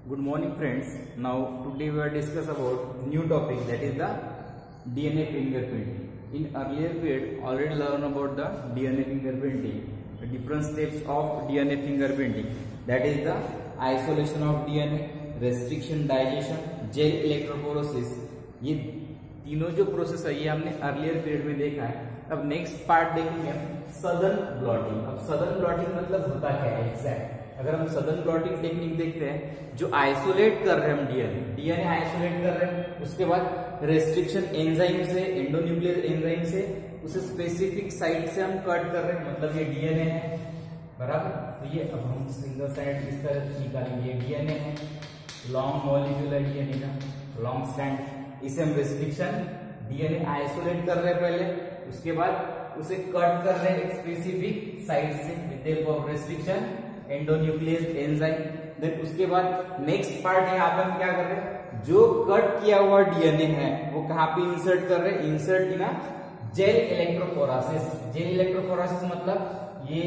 Good morning friends. Now today we are discuss about new topic, that is the DNA fingerprinting. In earlier period already learn about the DNA fingerprinting, the different steps of DNA fingerprinting, that is the isolation of DNA, restriction, digestion, gel electrophoresis. ये तीनों जो process है ये हमने earlier period में देखा है। अब नेक्स्ट पार्ट देखेंगे हम सदर्न ब्लॉटिंग। अब सदर्न ब्लॉटिंग मतलब होता क्या है एग्जैक्ट, अगर हम सदर्न ब्लॉटिंग टेक्निक देखते हैं, जो आइसोलेट कर रहे हैं हम डीएनए आइसोलेट कर रहे हैं, उसके बाद रेस्ट्रिक्शन एंजाइम से, एंडोन्यूक्लियर एंजाइम से उसे स्पेसिफिक साइट से हम कट कर रहे हैं, मतलब ये डीएनए है बराबर। तो ये अब हम सिंगल साइड इस तरह निकालेंगे, डीएनए है, लॉन्ग मॉलिक्यूल है डीएनए का, लॉन्ग स्ट्रैंड, इसे हम रेस्ट्रिक्शन डीएनए आइसोलेट कर रहे हैं पहले, उसके बाद उसे कट कर रहे हैं एक स्पेसिफिक साइट से with the help of restriction endonuclease enzyme. Then उसके बाद नेक्स्ट पार्ट यहाँ पे हम क्या कर रहे हैं, जो कट किया हुआ डीएनए है वो कहाँ पे इंसर्ट कर रहे हैं, insert in gel electrophoresis. Gel electrophoresis मतलब ये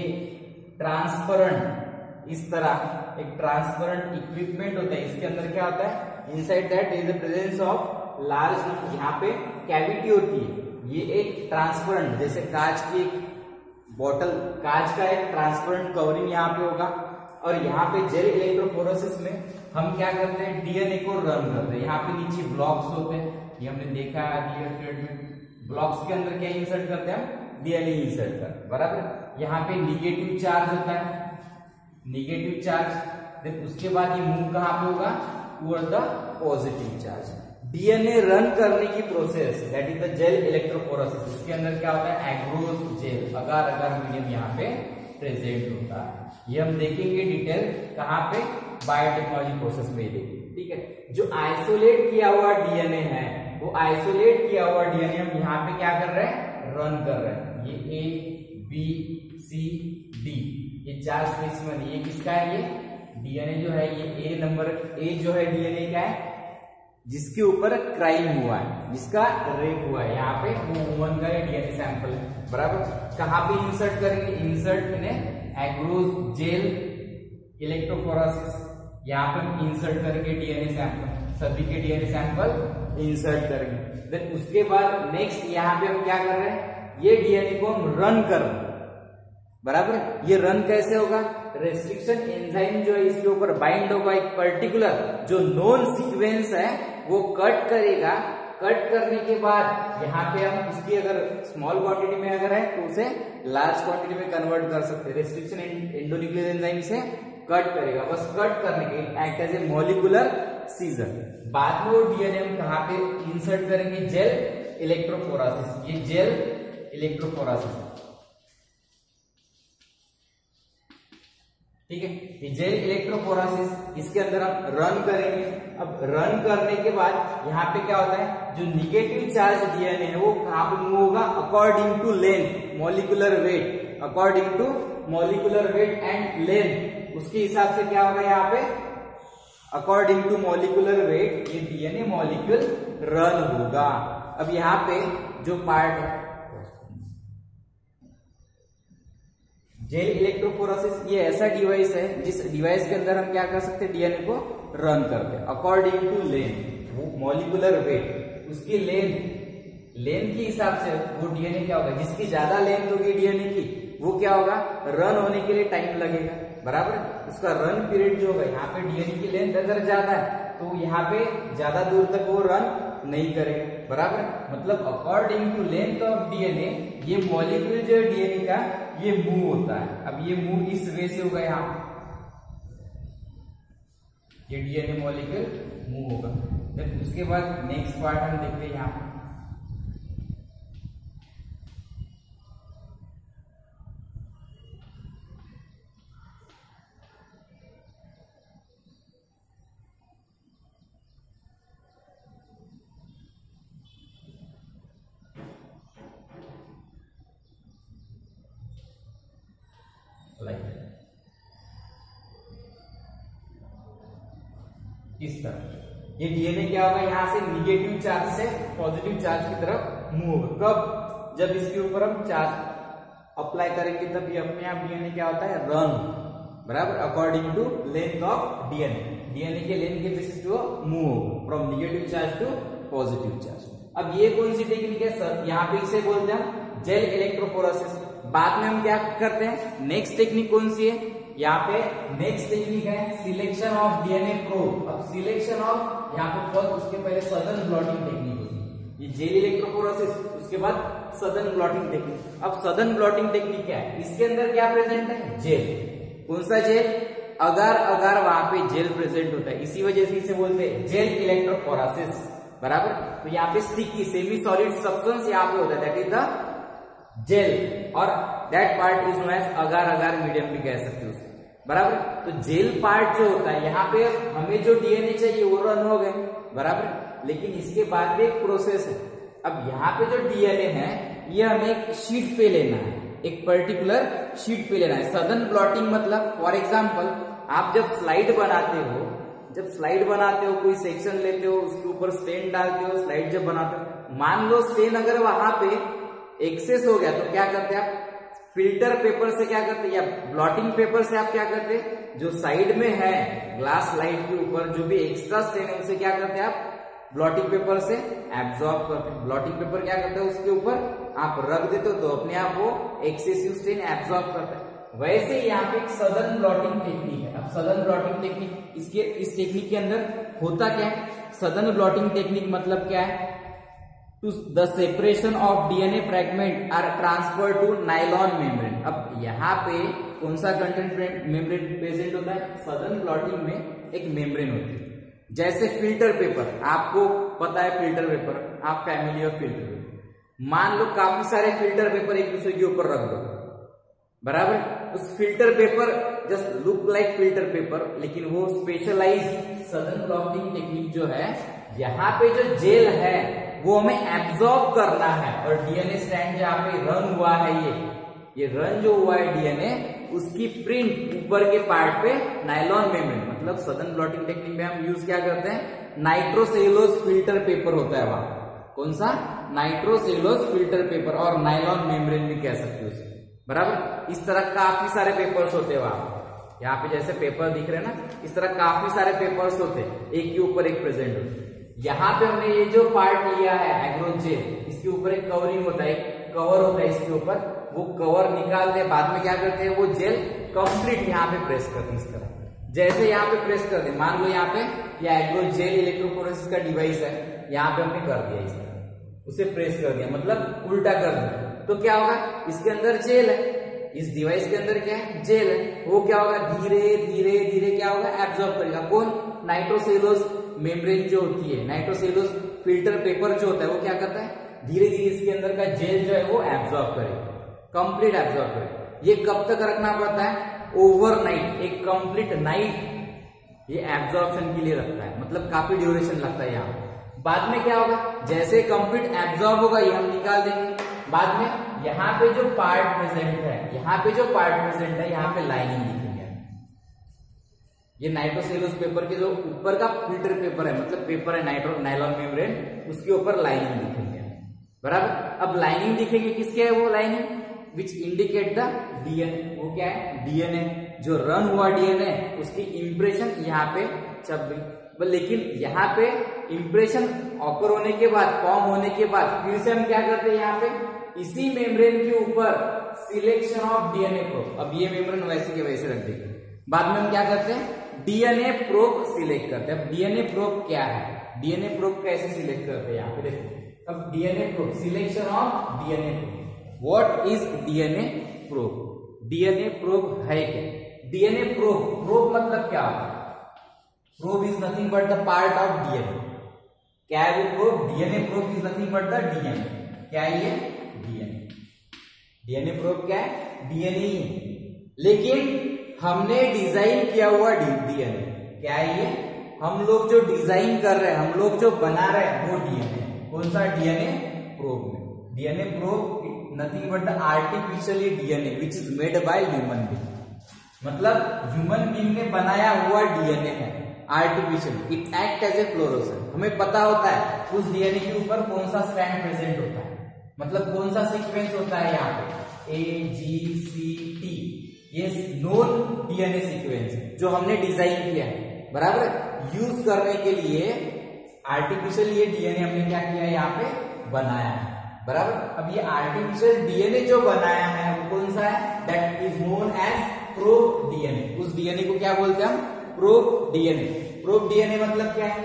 ट्रांसपेरेंट, इस तरह एक ट्रांसपेरेंट इक्विपमेंट होता है, इसके अंदर क्या होता है, inside that is the presence of large, यहाँ पे कैविटी होती है, ये एक ट्रांसपेरेंट जैसे कांच की बॉटल, कांच का एक ट्रांसपेरेंट कवरिंग यहाँ पे होगा, और यहाँ पे जेल इलेक्ट्रोफोरेसिस में हम क्या करते हैं, डीएनए को रन करते हैं। यहाँ पे नीचे ब्लॉक्स होते हैं, ये हमने देखा है अर्लियर पीरियड में। ब्लॉक्स के अंदर क्या इंसर्ट करते हैं हम, डीएनए इंसर्ट कर बराबर। यहाँ पे निगेटिव चार्ज होता है, निगेटिव चार्ज, देन उसके बाद ये मूव कहाँ पे होगा, toward the positive charge. DNA run करने की process that is the gel electrophoresis, इसके अंदर क्या होता है, एग्रोस जेल, अगार अगार मीडियम यहाँ पे प्रेजेंट होता है। ये हम देखेंगे डिटेल कहाँ पे, बायोटेक्नोलॉजी प्रोसेस में देखेंगे, ठीक है। जो आइसोलेट किया हुआ डीएनए है, वो आइसोलेट किया हुआ डीएनए हम यहाँ पे क्या कर रहे हैं, रन कर रहे हैं। ये ए बी सी डी, ये 4 स्पेसिमेन, ये किसका है, ये डीएनए जो है, ये ए नंबर, ए जो है डीएनए का है जिसके ऊपर क्राइम हुआ है, जिसका रेप हुआ है, यहाँ पे वो वुमन का डीएनए सैंपल है बराबर। कहाँ पे इंसर्ट करेंगे, इंसर्ट इन एग्रोस जेल इलेक्ट्रोफोरेसिस, यहाँ पे इंसर्ट करेंगे डीएनए सैंपल, सभी के डीएनए सैंपल इंसर्ट करेंगे। देन उसके बाद नेक्स्ट यहाँ पे हम क्या कर रहे हैं, ये डीएनए को हम रन कर रहे हैं बराबर। ये रन कैसे होगा, रेस्ट्रिक्शन एंजाइम जो है इसके ऊपर बाइंड होगा, एक पर्टिकुलर जो नोन सीक्वेंस है वो कट करेगा। कट करने के बाद यहाँ पे हम उसकी अगर स्मॉल क्वांटिटी में अगर है तो उसे लार्ज क्वांटिटी में कन्वर्ट कर सकते हैं। रेस्ट्रिक्शन एंडोन्यूक्लियर एंजाइम से कट करेगा, बस कट करने के act as a molecular scissor. बाद में वो डीएनए हम कहाँ पे इंसर्ट करेंगे, जेल इलेक्ट्रोफोरेसिस, ये जेल इलेक्ट्रोफोरेसिस, ठीक है। ये जेल इलेक्ट्रोफोरेसिस, इसके अंदर हम रन करेंगे। अब रन करने के बाद यहाँ पे क्या होता है, जो निगेटिव चार्ज डीएनए है वो कहाँ पे मूव होगा, according to length, molecular weight, according to molecular weight and length, उसके हिसाब से क्या होगा यहाँ पे, अकॉर्डिंग टू मॉलिक्यूलर वेट ये डीएनए मॉलिक्यूल रन होगा। अब यहाँ पे जो पार्ट है जेल इलेक्ट्रोफोरेसिस, ये ऐसा डिवाइस है जिस डिवाइस के अंदर हम क्या कर सकते हैं, डीएनए को रन करते हैं अकॉर्डिंग टू लेंथ, वो मॉलिक्यूलर वेट, उसकी लेंथ के हिसाब से वो डीएनए क्या होगा, जिसकी ज्यादा लेंथ होगी डीएनए की वो क्या होगा, रन होने के लिए टाइम लगेगा बराबर। उसका रन पीरियड जो होगा, यहाँ पे डीएनए की लेंथ अगर ज्यादा है तो यहाँ पे ज्यादा दूर तक वो रन नहीं करेगा बराबर। मतलब according to length of DNA ये मॉलिक्यूल जो है डीएनए का ये मूव होता है। अब ये मूव इस वे से होगा, यहाँ ये डीएनए मॉलिक्यूल मूव होगा। देन उसके बाद नेक्स्ट पार्ट हम देखते हैं यहाँ इस तरह। ये डीएनए क्या होगा, यहाँ से निगेटिव चार्ज से पॉजिटिव चार्ज की तरफ मूव होगा। कब, जब इसके ऊपर हम चार्ज अप्लाई करेंगे तब ये अपने आप डीएनए क्या होता है, रन बराबर, according to length of DNA. DNA के लेंथ के बेसिस पे वो मूव होगा from negative charge to positive charge. अब ये कौन सी टेक्निक है सर? यहाँ पे इसे बोलते हैं जेल इलेक्ट्रोफोरेसिस। बाद में हम क्या करते हैं, नेक्स्ट टेक्निक कौन सी है? यहाँ पे नेक्स्ट टेक्निक है सिलेक्शन ऑफ डीएनए प्रोब। अब सिलेक्शन ऑफ यहाँ पे फर्स्ट, उसके पहले सदर्न ब्लॉटिंग टेक्निक होती है, ये जेल इलेक्ट्रोफोरेसिस, उसके बाद सदर्न ब्लॉटिंग टेक्निक। अब सदर्न ब्लॉटिंग टेक्निक क्या है? इसके अंदर क्या प्रेजेंट है? जेल। कौन सा जेल? अगर अगर वहां पे जेल प्रेजेंट होता है, इसी वजह से इसे बोलते हैं जेल इलेक्ट्रोफोरेसिस, बराबर। तो यहाँ पे स्टिकी सेमी सॉलिड सब्सटेंस यहाँ पे होता है, दैट इज द जेल, और that part is known as agar agar medium भी कह सकते हो उसको, बराबर। तो जेल पार्ट जो होता है, यहाँ पे हमें जो डीएनए चाहिए वो रन हो गए, बराबर, लेकिन इसके बाद भी एक प्रोसेस है। अब यहाँ पे जो डीएनए है ये हमें एक शीट पे लेना है, एक पर्टिकुलर शीट पे लेना है। सदर्न ब्लॉटिंग मतलब फॉर एग्जाम्पल आप जब स्लाइड बनाते हो, कोई सेक्शन लेते हो, उसके ऊपर स्टेन डालते हो, स्लाइड जब बनाते हो, मान लो स्टेन अगर वहां पे एक्सेस हो गया तो क्या करते हैं आप? फिल्टर पेपर से क्या करते हैं, या ब्लॉटिंग पेपर से आप क्या करते हैं, जो साइड में है ग्लास स्लाइड के ऊपर जो भी एक्स्ट्रा स्टेन है उसे क्या करते हैं आप? ब्लॉटिंग पेपर से एब्जॉर्ब करते हैं। ब्लॉटिंग पेपर क्या करते हैं, उसके ऊपर आप रख देते हो तो अपने आप वो एक्सेसिव स्टेन एब्जॉर्ब करता है। वैसे यहाँ पे एक सदर्न ब्लॉटिंग टेक्निक है। अब सदर्न ब्लॉटिंग टेक्निक, इस टेक्निक के अंदर होता क्या है? सदर्न ब्लॉटिंग टेक्निक मतलब क्या है? To the separation of DNA fragment are transfer to nylon membrane. अब यहाँ पे कौन सा कंटेंट मेम्ब्रेन प्रेजेंट होता है? सदर्न ब्लॉटिंग में एक मेम्ब्रेन होती है, जैसे फिल्टर पेपर, आपको पता है फिल्टर पेपर, आप फैमिली ऑफ फिल्टर पेपर। मान लो काफी सारे फिल्टर पेपर एक दूसरे के ऊपर रख दो, बराबर, उस filter paper just look like filter paper, लेकिन वो स्पेशलाइज सदर्न ब्लॉटिंग टेक्निक जो है, यहाँ पे जो जेल है वो हमें एब्जॉर्ब करना है, और डीएनए स्ट्रैंड जहाँ पे रन हुआ है, ये रन जो हुआ है डीएनए, उसकी प्रिंट ऊपर के पार्ट पे नायलॉन मेम्ब्रेन, मतलब सदर्न ब्लॉटिंग टेक्निक में हम यूज क्या करते हैं? नाइट्रोसेलुलोज फिल्टर पेपर होता है वहां। कौन सा? नाइट्रोसेलुलोज फिल्टर पेपर, और नायलॉन मेम्ब्रेन भी कह सकते हो उसे, बराबर। इस तरह काफी सारे पेपर्स होते हैं वहां, यहाँ पे जैसे पेपर दिख रहे हैं ना, इस तरह काफी सारे पेपर्स होते हैं, एक के ऊपर एक प्रेजेंट होते हैं। यहाँ पे हमने ये जो पार्ट लिया है एग्रोजेल, इसके ऊपर एक कवरिंग होता है, एक कवर होता है इसके ऊपर, वो कवर निकालते हैं, बाद में क्या करते हैं, वो जेल कंप्लीट यहाँ पे प्रेस करते हैं। इस तरह जैसे यहाँ पे प्रेस कर दे, मान लो यहाँ पे ये एग्रोजेल इलेक्ट्रोफोरेसिस का डिवाइस है, यहाँ पे हमने कर दिया, इस तरह उसे प्रेस कर दिया, मतलब उल्टा कर दिया, तो क्या होगा? इसके अंदर जेल है, इस डिवाइस के अंदर क्या है? जेल है। वो क्या होगा? धीरे धीरे धीरे क्या होगा? एब्जॉर्ब करेगा। कौन? नाइट्रोसेलुलोज मेम्ब्रेन जो होती है, नाइट्रोसेलुलोज फिल्टर पेपर जो होता है, वो क्या करता है? धीरे धीरे इसके अंदर का जेल जो है वो एब्जॉर्ब करेगा, कंप्लीट एब्जॉर्ब करेगा। ये कब तक रखना पड़ता है? ओवरनाइट, एक कंप्लीट नाइट ये एब्जॉर्प्शन के लिए रखता है, मतलब काफी ड्यूरेशन लगता है यहाँ। बाद में क्या होगा? जैसे कंप्लीट एब्जॉर्ब होगा ये हम निकाल देंगे। बाद में यहाँ पे जो पार्ट प्रेजेंट है, यहाँ पे लाइनिंग दिखेंगे। ये नाइट्रोसेलुलोज पेपर के जो ऊपर का फिल्टर पेपर है, मतलब पेपर है नायलॉन मेम्ब्रेन, उसके ऊपर लाइनिंग दिखेंगे, बराबर। अब लाइनिंग दिखेंगे, किसके है वो lining? Which indicate the DNA. वो क्या है? डीएनए, जो रन हुआ डीएनए उसकी इंप्रेशन यहाँ पे छप गई। लेकिन यहाँ पे इंप्रेशन ऑकर होने के बाद, फॉर्म होने के बाद, फिर से हम क्या करते हैं? यहाँ पे इसी मेम्ब्रेन के ऊपर सिलेक्शन ऑफ डीएनए प्रोब। अब ये मेम्ब्रेन वैसे के वैसे रख देंगे। बाद में हम क्या करते हैं? डीएनए प्रोब सिलेक्ट करते हैं। अब डीएनए प्रोब क्या है? डीएनए प्रोब कैसे सिलेक्ट करते हैं? यहाँ पे देखो, अब DNA probe, selection of DNA probe. What is DNA probe? DNA probe है क्या? डीएनए प्रोब मतलब क्या होता है? Probe is nothing but the part of DNA. क्या है वो probe? DNA probe is nothing but the DNA. क्या है ये? डीएनए। डीएनए प्रोब क्या है? डीएनए ही है, लेकिन हमने डिजाइन किया हुआ डीएनए। क्या है ये? हम लोग जो डिजाइन कर रहे हैं, हम लोग जो बना रहे हैं, वो डीएनए। कौन सा? डीएनए प्रोब में। DNA probe nothing but the artificially DNA which is made by human being, मतलब ह्यूमन बीइंग ने बनाया हुआ डीएनए है, artificial. It act as a fluorescent. हमें पता होता है उस डीएनए के ऊपर कौन सा स्ट्रैंड प्रेजेंट होता है, मतलब कौन सा सीक्वेंस होता है यहाँ पे, AGCT, ये नोन डीएनए सीक्वेंस जो हमने डिजाइन किया है, बराबर, यूज करने के लिए आर्टिफिशियल ये डीएनए हमने क्या किया है, यहाँ पे बनाया है, बराबर। अब ये आर्टिफिशियल डीएनए जो बनाया है वो कौन सा है, that is known as probe DNA. उस डीएनए को क्या बोलते हैं हम, प्रोब डीएनए। प्रोब डीएनए मतलब क्या है,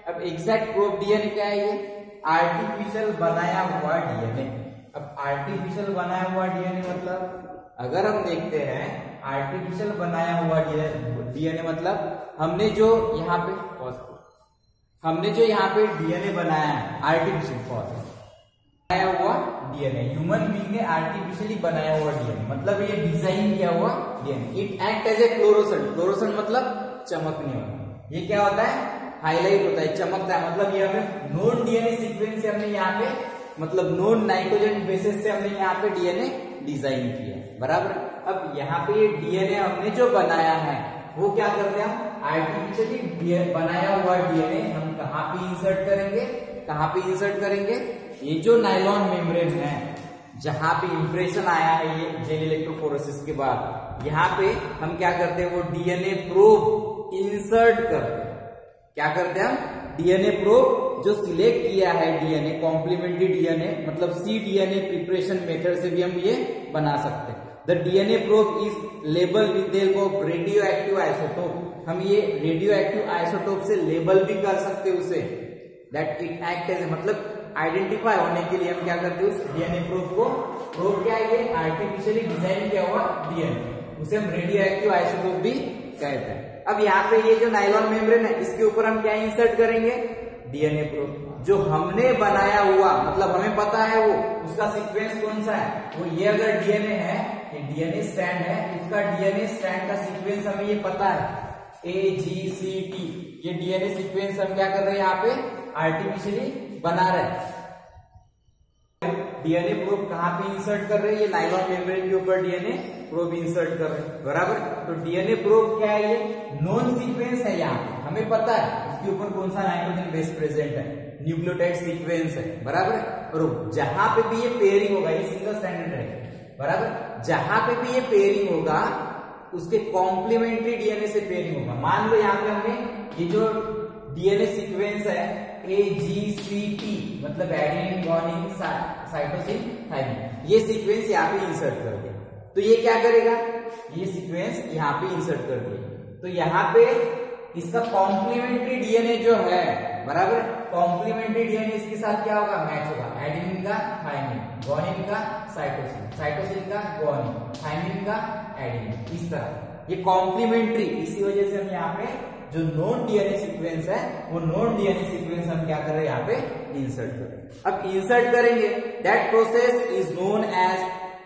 अब एग्जैक्ट प्रोब डीएनए क्या है, ये आर्टिफिशियल बनाया हुआ डीएनए। अब आर्टिफिशियल बनाया हुआ डीएनए मतलब अगर हम देखते हैं आर्टिफिशियल बनाया हुआ डीएनए मतलब हमने जो यहाँ पे डीएनए बनाया है, आर्टिफिशियल बनाया हुआ डीएनए, ह्यूमन बीइंग ने आर्टिफिशियली बनाया हुआ डीएनए, मतलब ये डिजाइन किया हुआ DNA. It act as a fluorescent. Fluorescent मतलब चमकने वाला। ये क्या होता है, हाईलाइट होता है, चमकता है। मतलब ये हमें नोन डीएनए सीक्वेंस से हमने यहाँ पे, मतलब नोन नाइट्रोजन बेसिस से हमने यहाँ पे डीएनए डिजाइन किया, बराबर। अब यहाँ पे ये डीएनए हमने जो बनाया है वो क्या करते हैं हम, आर्टिफिशियली बनाया हुआ डीएनए हम कहाँ पे इंसर्ट करेंगे, कहाँ पे इंसर्ट करेंगे, ये जो नायलॉन मेम्ब्रेन है जहां पे इंप्रेशन आया है ये जेल इलेक्ट्रोफोरेसिस के बाद, यहाँ पे हम क्या करते हैं, वो डीएनए प्रोब इंसर्ट करते हैं। क्या करते हैं हम, डीएनए प्रोब जो सिलेक्ट किया है डीएनए, कॉम्प्लीमेंट्री डीएनए मतलब सी डीएनए प्रिपरेशन मेथड से भी हम ये बना सकते हैं। The DNA probe is label with the help of radio active isotope. हम ये रेडियो एक्टिव आइसोटोप से लेबल भी कर सकते हैं उसे, दैट इट एक्ट एज, मतलब आइडेंटिफाई होने के लिए हम क्या करते हैं उस डीएनए प्रोब को, प्रोब क्या है, ये आर्टिफिशियली डिजाइन किया हुआ डीएनए, उसे हम रेडियो एक्टिव आइसोटोप भी कहते हैं। अब यहाँ पे ये जो नायलॉन मेम्ब्रेन है इसके ऊपर हम क्या इंसर्ट करेंगे, डीएनए प्रोब जो हमने बनाया हुआ, मतलब हमें पता है वो उसका सीक्वेंस कौन सा है, वो ये अगर डीएनए है, ये डीएनए स्ट्रैंड है, उसका डीएनए स्ट्रैंड का सीक्वेंस हमें ये पता है, AGCT। ये डीएनए सीक्वेंस हम क्या कर रहे हैं, यहाँ पे आर्टिफिशियली बना रहे हैं। डीएनए प्रोब कहाँ पे इंसर्ट कर रहे हैं, ये नायलॉन मेम्ब्रेन के ऊपर डीएनए प्रोब इंसर्ट कर रहे हैं, बराबर। तो डीएनए प्रोब क्या है, ये नॉन सीक्वेंस है, यहाँ पे हमें पता है उसके ऊपर कौन सा नाइट्रोजन बेस प्रेजेंट है, न्यूक्लियोटाइड सीक्वेंस है, बराबर। और जहां पे भी ये पेयरिंग होगा, ये सिंगल स्ट्रैंडेड है, बराबर, जहां पे भी ये पेयरिंग होगा उसके कॉम्प्लीमेंट्री डीएनए से पेयरिंग होगा। मान लो यहाँ पे हमने ये जो डीएनए सीक्वेंस है AGCT मतलब एडेनिन गुआनिन साइटोसिन थाइमिन, ये सीक्वेंस यहाँ पे इंसर्ट कर दिया, तो ये क्या करेगा, ये सीक्वेंस यहाँ पे इंसर्ट कर दिया, तो यहाँ पे इसका कॉम्प्लीमेंट्री डीएनए जो है, बराबर, कॉम्प्लीमेंट्री डीएनए इसके साथ क्या होगा, मैच होगा। एडेनिन का थाइमिन, गुआनिन का साइटोसिन, साइटोसिन का गुआनिन, थाइमिन का एडेनिन, इस तरह ये कॉम्प्लीमेंट्री। इसी वजह से हम यहाँ पे जो नॉन डीएनए सीक्वेंस है वो नॉन डीएनए सीक्वेंस हम क्या कर रहे हैं, यहाँ पे इंसर्ट कर रहे हैं। अब इंसर्ट करेंगे, that process is known as,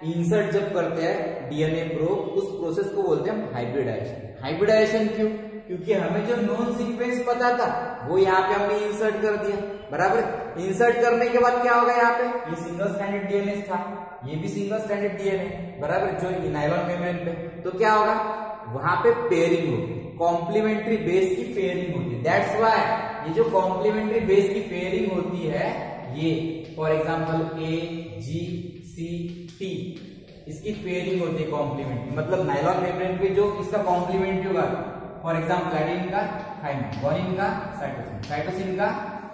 insert जब करते हैं डीएनए प्रोब, उस प्रोसेस को बोलते हैं हम हाइब्रिडाइजेशन। हाइब्रिडाइजेशन क्यों, क्योंकि हमें जो नॉन सीक्वेंस पता था वो यहाँ पे हमने इंसर्ट कर दिया, बराबर। इंसर्ट करने के बाद क्या होगा, यहाँ पे ये सिंगल स्ट्रैंडेड डीएनए था, ये भी सिंगल स्ट्रैंडेड डीएनए, बराबर, जो नायलॉन मेम्ब्रेन पे, तो क्या होगा, वहां पे पेयरिंग होगी, कॉम्प्लीमेंट्री बेस की पेयरिंग होती है। दैट्स व्हाई ये जो कॉम्प्लीमेंट्री बेस की पेयरिंग होती है, ये फॉर एग्जांपल AGCT, इसकी पेयरिंग होती है कॉम्प्लीमेंट्री, मतलब नायलॉन मेम्ब्रेन पे जो इसका कॉम्प्लीमेंट्री होगा, फॉर एग्जांपल एडेनिन का थाइमिन, गुआनिन का साइटोसिन, साइटोसिन का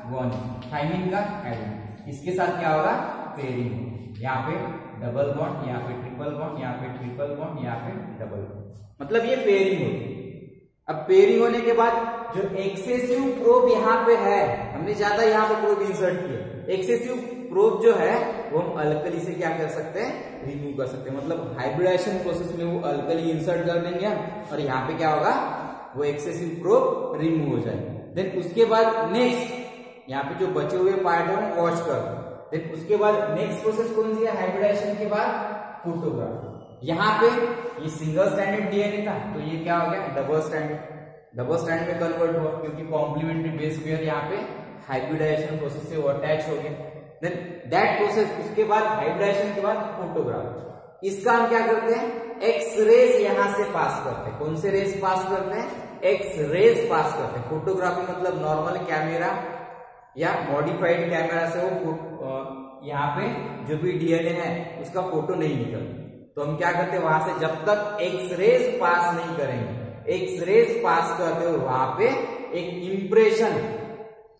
गुआनिन, थाइमिन का एडेनिन, इसके साथ क्या होगा, पेयरिंग होगी। यहाँ पे डबल बॉन्ड, यहाँ पे ट्रिपल बॉन्ड, यहाँ पे ट्रिपल बॉन्ड, यहाँ पे डबल बॉन्ड, मतलब ये पेयरिंग होती है। अब पेयरिंग होने के बाद जो एक्सेसिव प्रोब यहाँ पे है, हमने ज्यादा यहाँ पे प्रोब इंसर्ट किया, एक्सेसिव प्रोब जो है वो हम अल्कली से क्या कर सकते हैं, रिमूव कर सकते हैं, मतलब हाइब्रिडाइजेशन प्रोसेस में वो अल्कली इंसर्ट कर देंगे हम, और यहाँ पे क्या होगा, वो एक्सेसिव प्रोब रिमूव हो जाएगा। देन उसके बाद नेक्स्ट यहाँ पे जो बचे हुए पार्ट है वो वॉश कर, देन उसके बाद नेक्स्ट प्रोसेस कौन सी है, हाइब्रिडाइजेशन के बाद फोटोग्राफ। यहाँ पे ये सिंगल स्ट्रैंडेड डीएनए था, तो ये क्या हो गया, डबल स्ट्रैंड में कन्वर्ट हुआ, क्योंकि कॉम्प्लीमेंट्री बेस पेयर यहाँ पे हाइब्रिडाइजेशन प्रोसेस से वो अटैच हो गया। देन दैट प्रोसेस, उसके बाद हाइब्रिडाइजेशन के बाद फोटोग्राफ, इसका हम क्या करते हैं, एक्स रेज यहाँ से पास करते हैं। कौन से रेज पास करते हैं, एक्स रेज पास करते हैं। फोटोग्राफी मतलब नॉर्मल कैमरा या मॉडिफाइड कैमरा से वो यहाँ पे जो भी डीएनए है उसका फोटो नहीं निकलता, तो हम क्या करते हैं, वहां से जब तक एक्सरेज पास नहीं करेंगे, एक्सरेज पास करते हुए वहां पे एक इंप्रेशन,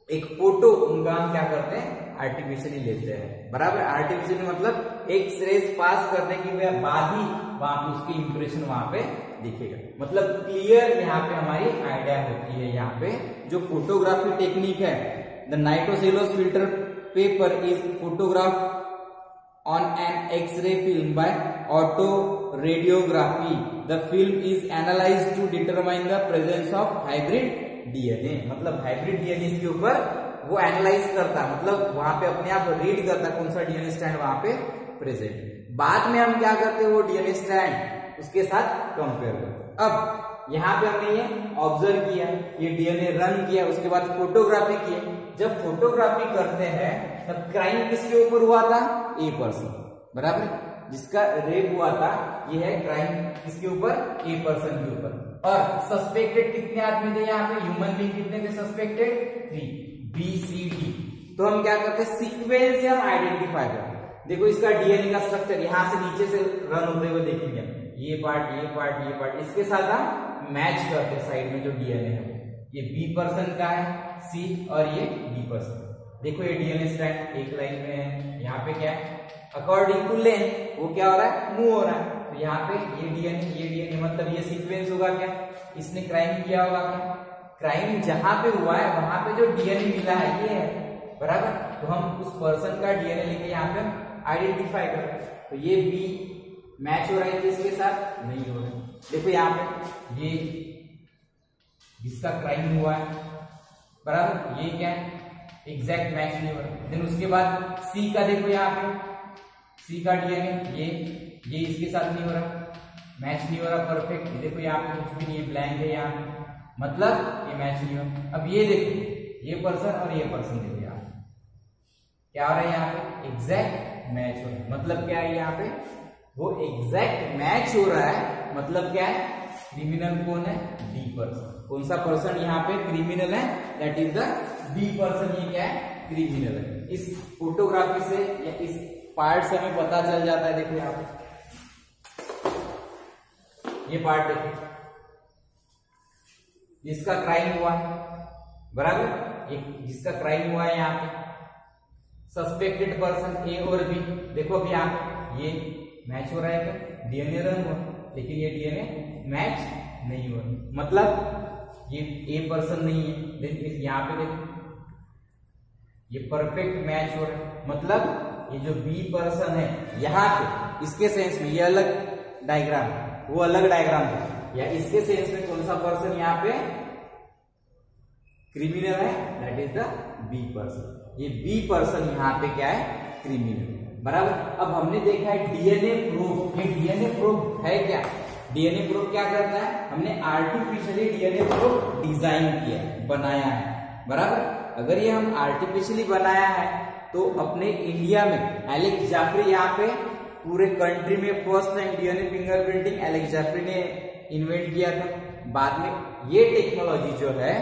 एक फोटो उनका हम क्या करते हैं, आर्टिफिशियली लेते हैं। बराबर, आर्टिफिशियली मतलब एक्सरेज पास करने के बाद ही वहां पे उसकी इंप्रेशन वहां पे दिखेगा। मतलब क्लियर यहाँ पे हमारी आइडिया होती है। यहाँ पे जो फोटोग्राफी टेक्निक है, the nitrocellulose filter paper is photograph on an X-ray film by autoradiography. The film is analyzed to determine the presence of hybrid DNA. मतलब हाइब्रिड डीएनए के ऊपर वो एनालाइज करता है, मतलब वहां पे अपने आप रीड करता है कौन सा डीएनए स्ट्रैंड वहां पे प्रेजेंट। बाद में हम क्या करते हैं, वो डीएनए स्ट्रैंड उसके साथ कंपेयर करते हैं। अब यहाँ पे हमने ये ऑब्जर्व किया, ये डीएनए रन किया, उसके बाद फोटोग्राफी की। जब फोटोग्राफी करते हैं तब क्राइम किसके ऊपर हुआ था, ए पर्सन। बराबर, जिसका रेप हुआ था ये है क्राइम किसके ऊपर, ए पर्सन के ऊपर। और सस्पेक्टेड कितने आदमी थे यहाँ पे, ह्यूमन बीइंग कितने थे सस्पेक्टेड, 3, बी सी डी। तो हम क्या करते हैं, सीक्वेंस से हम आइडेंटिफाई करते हैं। देखो इसका डीएनए का स्ट्रक्चर यहाँ से नीचे से रन होते हुए देखेंगे, ये पार्ट ये पार्ट ये पार्ट, इसके साथ हम मैच करते हैं साइड में जो डीएनए है। ये बी पर्सन का है सी और ये डी पर्सन। देखो ये डीएनए स्ट्रैंड एक लाइन में है, यहाँ पे क्या है, अकॉर्डिंग टू लेंथ वो क्या हो रहा है, मूव हो रहा है। तो यहाँ पे ये डीएनए मतलब ये सीक्वेंस होगा क्या, इसने क्राइम किया होगा क्या, क्राइम जहां पे हुआ है वहां पे जो डीएनए मिला है ये है। बराबर, तो हम उस पर्सन का डीएनए लेके यहाँ पे आइडेंटिफाई करें। तो ये बी मैच हो रहा है किसके साथ, नहीं हो रहा है। देखो यहाँ पे ये जिसका क्राइम हुआ है, बराबर, ये क्या है, एग्जैक्ट मैच नहीं हो रहा। देन उसके बाद सी का देखो यहाँ पे, सी का डीएनए ये इसके साथ नहीं हो रहा, मैच नहीं हो रहा परफेक्ट। देखो यहाँ पे कुछ भी नहीं है, ब्लैंक है यहाँ पे, मतलब ये मैच नहीं हो रहा। अब ये देखो, ये पर्सन और ये पर्सन देखो यहाँ क्या हो रहा है, यहाँ पे एग्जैक्ट मैच हो रहा है। मतलब क्या है यहाँ पे, वो एग्जैक्ट मैच हो रहा है। मतलब क्या है, क्रिमिनल कौन है, डी पर्सन। कौन सा पर्सन यहाँ पे क्रिमिनल है, that is the B person. ये क्या है, क्रिमिनल है। इस फोटोग्राफी से या इस पार्ट से हमें पता चल जाता है। देखो यहाँ पे ये पार्ट देखो, जिसका क्राइम हुआ है, बराबर, ये जिसका क्राइम हुआ है यहाँ पे सस्पेक्टेड पर्सन ए और बी। देखो अब यहाँ पे ये मैच हो रहा है क्या, डीएनए रन हुआ, लेकिन ये डीएनए मैच नहीं हुआ, मतलब ये ए पर्सन नहीं है। लेकिन यहाँ पे देखो ये परफेक्ट मैच हो रहा है, मतलब ये जो बी पर्सन है यहाँ पे इसके सेंस में ये अलग डायग्राम, वो अलग डायग्राम है, या इसके सेंस में कौन सा पर्सन यहाँ पे क्रिमिनल है, that is the B person. ये बी पर्सन यहाँ पे क्या है, क्रिमिनल। बराबर, अब हमने देखा है डीएनए प्रूफ। ये डीएनए प्रूफ है क्या, डीएनए प्रूफ क्या करता है, हमने आर्टिफिशियली डीएनए प्रूफ डिजाइन किया, बनाया है। बराबर, अगर ये हम आर्टिफिशियली बनाया है तो अपने इंडिया में एलेक्स जाफरी यहाँ पे पूरे कंट्री में first time DNA fingerprinting Alec Jeffreys ने इन्वेंट किया था। बाद में ये टेक्नोलॉजी जो है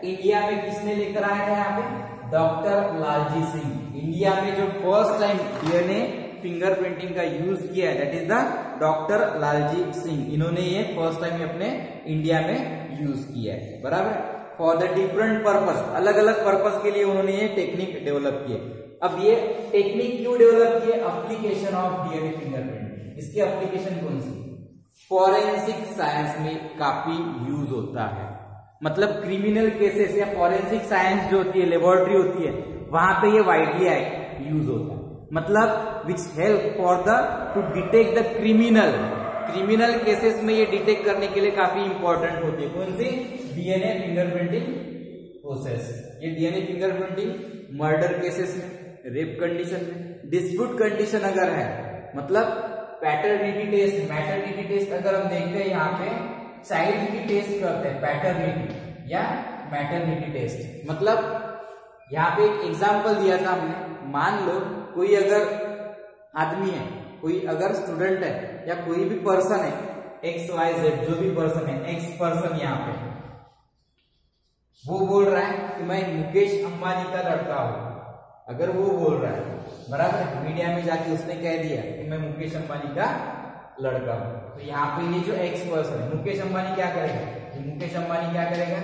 इंडिया में किसने लेकर आया था, यहाँ पे डॉक्टर लालजी सिंह। इंडिया में जो फर्स्ट टाइम डीएनए फिंगरप्रिंटिंग का यूज किया है that is the doctor Lalji Singh. इन्होंने ये फर्स्ट टाइम अपने इंडिया में यूज किया है। बराबर, फॉर द डिफरेंट पर्पस, अलग अलग पर्पस के लिए उन्होंने ये टेक्निक डेवलप किए। अब ये टेक्निक क्यों डेवलप किए, एप्लीकेशन ऑफ डीएनए फिंगरप्रिंटिंग। इसकी एप्लीकेशन कौन सी, फॉरेंसिक साइंस में काफी यूज होता है। मतलब क्रिमिनल केसेस या फॉरेंसिक साइंस जो होती है, लेबोरेटरी होती है, वहां पे ये वाइडली यूज होता है। मतलब which help for the to detect the criminal cases में ये डिटेक्ट करने के लिए काफी इंपॉर्टेंट होती है। कौन सी, डीएनए फिंगरप्रिंटिंग प्रोसेस। ये डीएनए फिंगरप्रिंटिंग मर्डर केसेस में, रेप कंडीशन में, डिस्प्यूट कंडीशन अगर है, मतलब पैटर्निटी टेस्ट, मैटरनिटी टेस्ट अगर हम देखते हैं यहाँ पे चाइल्ड की टेस्ट करते हैं, पैटर्निटी या मैटरनिटी टेस्ट। मतलब यहाँ पे एक एग्जांपल दिया था हमने, मान लो कोई अगर आदमी है, कोई अगर स्टूडेंट है या कोई भी पर्सन है, एक्स वाई जेड जो भी पर्सन है, एक्स पर्सन यहाँ पे वो बोल रहा है कि मैं मुकेश अंबानी का लड़का हूं। अगर वो बोल रहा है, बराबर, मीडिया में जाके उसने कह दिया कि मैं मुकेश अंबानी का लड़का हो। तो यहाँ पे ये जो एक्स पर्सन है, मुकेश अंबानी क्या करेगा, ये मुकेश अंबानी क्या करेगा,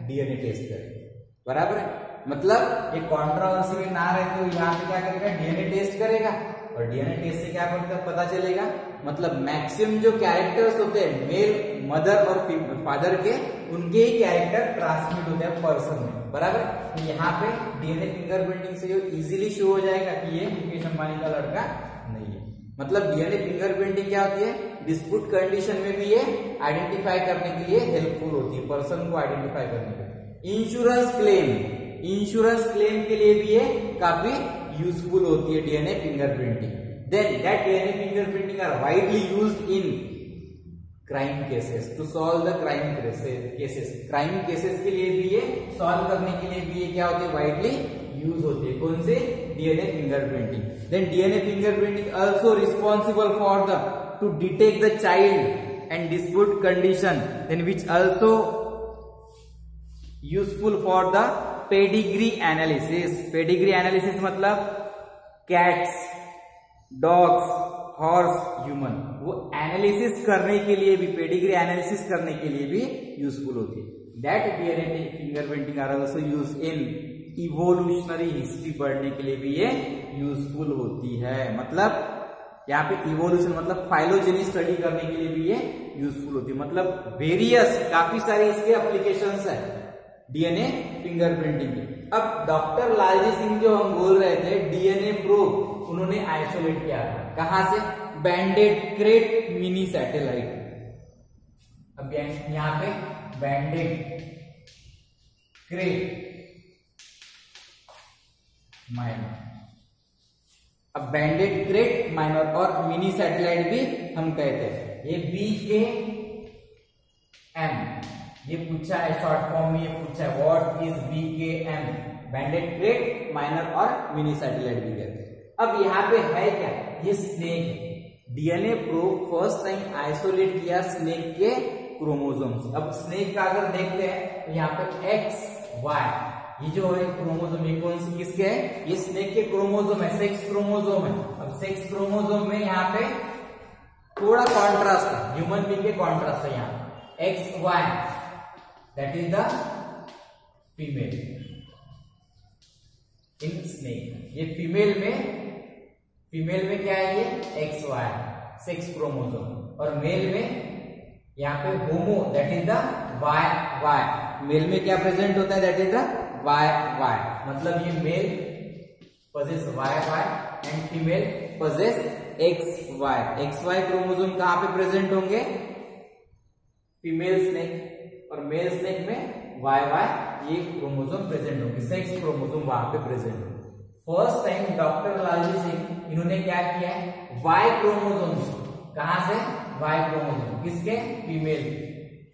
डीएनए टेस्ट करेगा, बराबर है। मतलब ये कंट्रोवर्सी में ना रहे तो यहाँ पे क्या करेगा, डीएनए टेस्ट करेगा, और डीएनए टेस्ट से क्या पता चलेगा, मतलब मैक्सिमम जो कैरेक्टर्स होते हैं मेल मदर और फादर के, उनके ही कैरेक्टर ट्रांसमिट होते हैं पर्सन में, बराबर। तो यहाँ पे डीएनए फिंगरप्रिंटिंग से जो इजीली शो हो जाएगा कि ये मुकेश अंबानी का लड़का नहीं है। मतलब डीएनए फिंगरप्रिंटिंग क्या होती है, डिस्प्यूट कंडीशन में भी ये आइडेंटिफाई करने के लिए हेल्पफुल होती है, पर्सन को आइडेंटिफाई करने के लिए। इंश्योरेंस क्लेम के लिए भी ये काफी यूजफुल होती है DNA fingerprinting. Then that DNA fingerprinting are widely used in crime cases to solve the crime cases. Crime cases के लिए भी ये सॉल्व करने के लिए भी ये क्या होती है, वाइडली यूज होती है। कौन से, DNA fingerprinting. Then DNA fingerprinting also responsible for the to detect the child and dispute condition, then which also useful for the pedigree analysis. Pedigree analysis मतलब कैट्स, डॉग्स, हॉर्स, ह्यूमन, वो analysis करने के लिए भी, pedigree analysis करने के लिए भी यूजफुल होती है। That DNA fingerprinting are also used in evolutionary history पढ़ने के लिए भी ये यूजफुल होती है। मतलब यहाँ पे इवोल्यूशन मतलब फाइलोजेनी स्टडी करने के लिए भी ये यूजफुल होती है। मतलब वेरियस काफी सारे इसके एप्लीकेशंस है डीएनए फिंगरप्रिंटिंग के। अब डॉक्टर लालजी सिंह जो हम बोल रहे थे, डीएनए प्रोब उन्होंने आइसोलेट किया था, कहां से, बैंडेड क्रेट मिनी सैटेलाइट। अब यहां पे बैंडेड क्रेट माइनर, अब बैंडेड क्रेट माइनर और मिनी सैटेलाइट भी हम कहते हैं। ये BKM ये पूछा है शॉर्ट फॉर्म में, ये पूछा है what is BKM, banded krait minor और मिनी सैटेलाइट भी कहते हैं। अब यहाँ पे है क्या, ये स्नेक है। DNA probe first time isolate किया स्नेक के क्रोमोसोम्स। अब स्नेक का अगर देखते हैं तो यहाँ पे XY, ये जो है क्रोमोसोम, ये कौन सी किसके है, ये स्नेक के क्रोमोसोम है, सेक्स क्रोमोसोम है। अब सेक्स क्रोमोसोम में यहाँ पे थोड़ा कॉन्ट्रास्ट है, ह्यूमन बीइंग के कॉन्ट्रास्ट है यहाँ XY, that is the female in snake. ये फीमेल में क्या है, ये XY सेक्स क्रोमोसोम, और मेल में यहाँ पे homo, that is the YY। Male में क्या प्रेजेंट होता है, दैट इज द YY। मतलब ये male possess YY and female possess XY। XY chromosome कहाँ पे प्रेजेंट होंगे, फीमेल स्नेक, और मेल स्नेक में YY ये क्रोमोसोम प्रेजेंट होंगे, सेक्स क्रोमोसोम वहां पे प्रेजेंट होंगे। First time doctor Lalji Singh इन्होंने क्या किया है, Y क्रोमोसोम, कहां से, Y क्रोमोसोम किसके,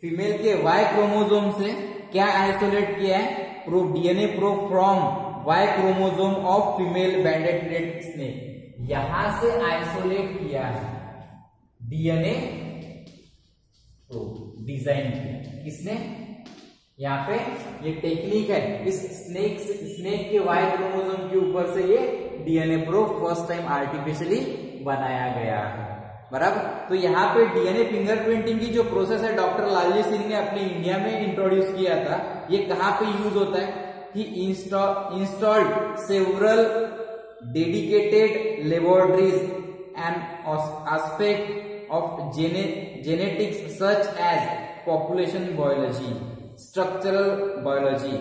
फीमेल के Y क्रोमोसोम से क्या आइसोलेट किया है, probe DNA probe from Y chromosome of female banded krait snake. यहां से आइसोलेट किया है डीएनए प्रोब, डिजाइन किया किसने, यहाँ पे ये टेक्निक है, इस स्नेक के Y क्रोमोसोम के ऊपर से ये DNA probe first time artificially बनाया गया है, बराबर। तो यहाँ पे डीएनए फिंगरप्रिंटिंग की जो प्रोसेस है डॉक्टर लालजी सिंह ने अपने इंडिया में इंट्रोड्यूस किया था। ये कहाँ पे यूज होता है, he installed several dedicated laboratories and aspect of genetics such as population biology, structural biology,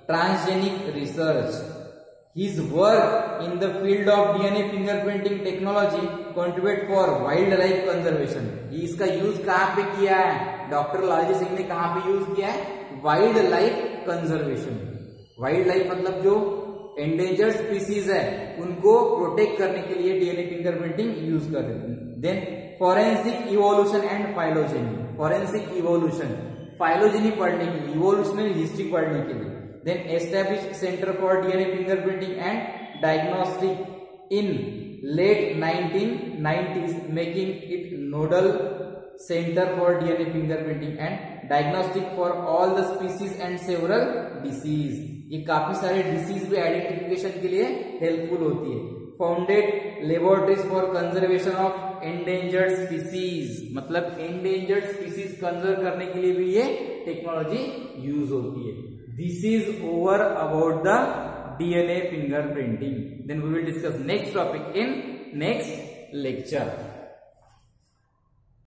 transgenic research. His work in the field of DNA fingerprinting technology contribute for wildlife conservation. इसका use कहाँ पे किया है, doctor Lalji Singh ने कहाँ पे use किया है, wild life conservation. Wild life मतलब जो एंडेंजर्ड स्पीसीज है उनको प्रोटेक्ट करने के लिए डीएनए फिंगरप्रिंटिंग यूज कर रहे हैं। Then forensic evolution and phylogeny, forensic evolution phylogeny पढ़ने के लिए, इवोल्यूशनरी हिस्ट्री पढ़ने के लिए। Then establish centre for DNA fingerprinting and diagnostic in late 1990s, making it nodal centre for DNA fingerprinting and diagnostic for all the species and several disease. ये काफी सारे disease भी आइडेंटिफिकेशन के लिए helpful होती है। Founded laboratories for conservation of endangered species, मतलब endangered species conserve करने के लिए भी ये टेक्नोलॉजी यूज होती है. This is over about the DNA fingerprinting. Then we will discuss next topic in next lecture.